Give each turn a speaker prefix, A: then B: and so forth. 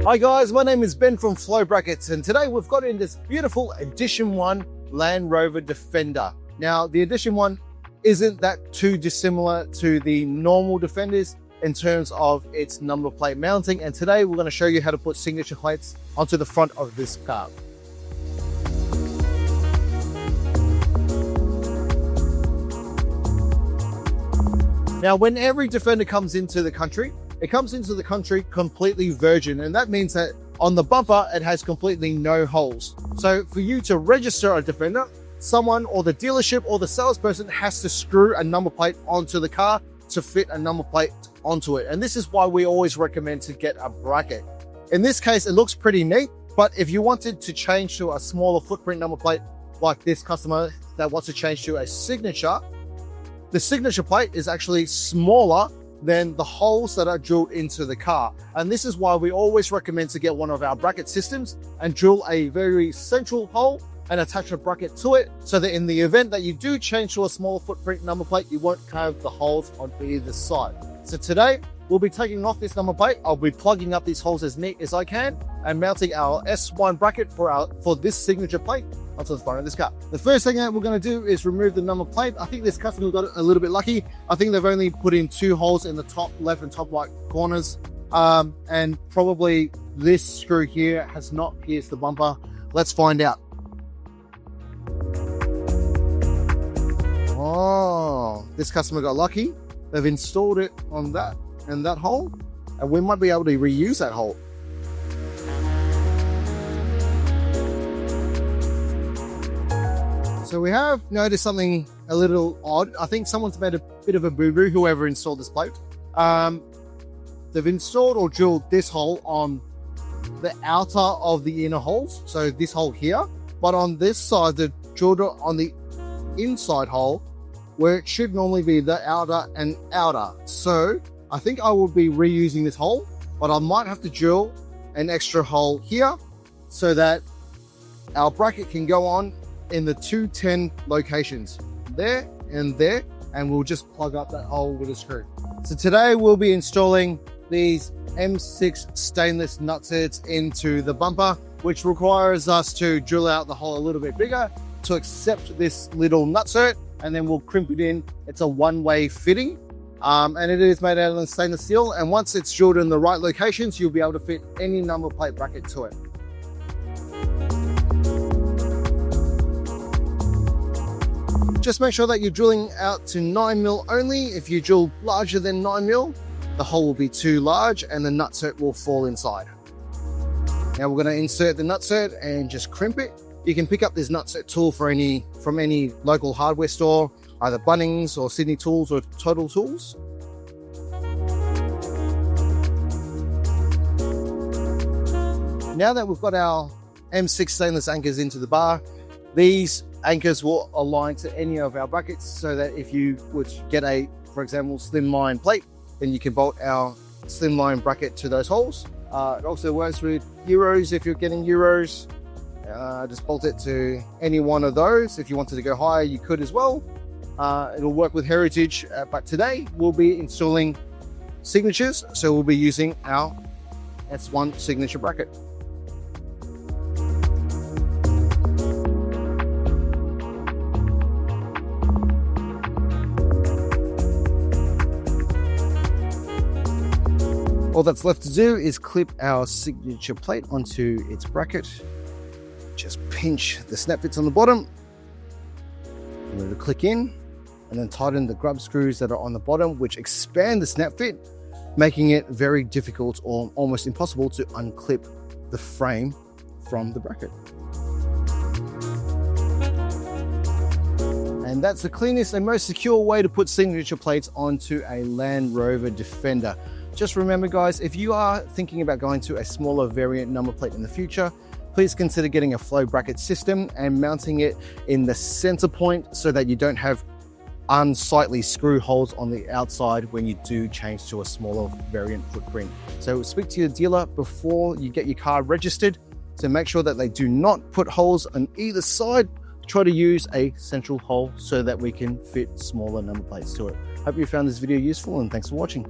A: Hi guys, my name is Ben from Flow Brackets, and today we've got in this beautiful Edition 1 Land Rover Defender. Now, the Edition 1 isn't that too dissimilar to the normal Defenders in terms of its number plate mounting, and today we're going to show you how to put signature plates onto the front of this car. Now, when every Defender comes into the country, it comes into the country completely virgin, and that means that on the bumper, it has completely no holes. So for you to register a Defender, someone or the dealership or the salesperson has to screw a number plate onto the car to fit a number plate onto it. And this is why we always recommend to get a bracket. In this case, it looks pretty neat, but if you wanted to change to a smaller footprint number plate, like this customer that wants to change to a signature, the signature plate is actually smaller than the holes that are drilled into the car. And this is why we always recommend to get one of our bracket systems and drill a very central hole and attach a bracket to it, so that in the event that you do change to a smaller footprint number plate, you won't have the holes on either side. So today, we'll be taking off this number plate. I'll be plugging up these holes as neat as I can and mounting our S1 bracket for this signature plate onto the front of this car. The first thing that we're going to do is remove the number plate. I think this customer got a little bit lucky. I think they've only put in 2 holes in the top left and top right corners, and probably this screw here has not pierced the bumper. Let's find out. Oh, this customer got lucky. They've installed it on that and that hole, and we might be able to reuse that hole. So we have noticed something a little odd. I think someone's made a bit of a boo-boo, whoever installed this plate. They've installed or drilled this hole on the outer of the inner holes, so this hole here, but on this side they've drilled it on the inside hole where it should normally be the outer and outer. So I think I will be reusing this hole, but I might have to drill an extra hole here so that our bracket can go on in the 210 locations, there, and we'll just plug up that hole with a screw. So today we'll be installing these M6 stainless nutsets into the bumper, which requires us to drill out the hole a little bit bigger to accept this little nutsert, and then we'll crimp it in. It's a one-way fitting, and it is made out of stainless steel, and once it's drilled in the right locations, you'll be able to fit any number plate bracket to it. Just make sure that you're drilling out to 9mm only. If you drill larger than 9mm, the hole will be too large and the nutsert will fall inside. Now we're going to insert the nutsert and just crimp it. You can pick up this nutsert tool from any local hardware store, either Bunnings or Sydney Tools or Total Tools. Now that we've got our M6 stainless anchors into the bar, these anchors will align to any of our brackets, so that if you would get a, for example, Slimline plate, then you can bolt our Slimline bracket to those holes. It also works with Euros. If you're getting Euros, just bolt it to any one of those. If you wanted to go higher, you could as well. It'll work with Heritage, but today we'll be installing signatures, so we'll be using our S1 signature bracket. All that's left to do is clip our signature plate onto its bracket. Just pinch the snap fits on the bottom, let it click in, and then tighten the grub screws that are on the bottom, which expand the snap fit, making it very difficult or almost impossible to unclip the frame from the bracket. And that's the cleanest and most secure way to put signature plates onto a Land Rover Defender. Just remember guys, if you are thinking about going to a smaller variant number plate in the future, please consider getting a flow bracket system and mounting it in the center point so that you don't have unsightly screw holes on the outside when you do change to a smaller variant footprint. So speak to your dealer before you get your car registered to make sure that they do not put holes on either side. Try to use a central hole so that we can fit smaller number plates to it. Hope you found this video useful, and thanks for watching.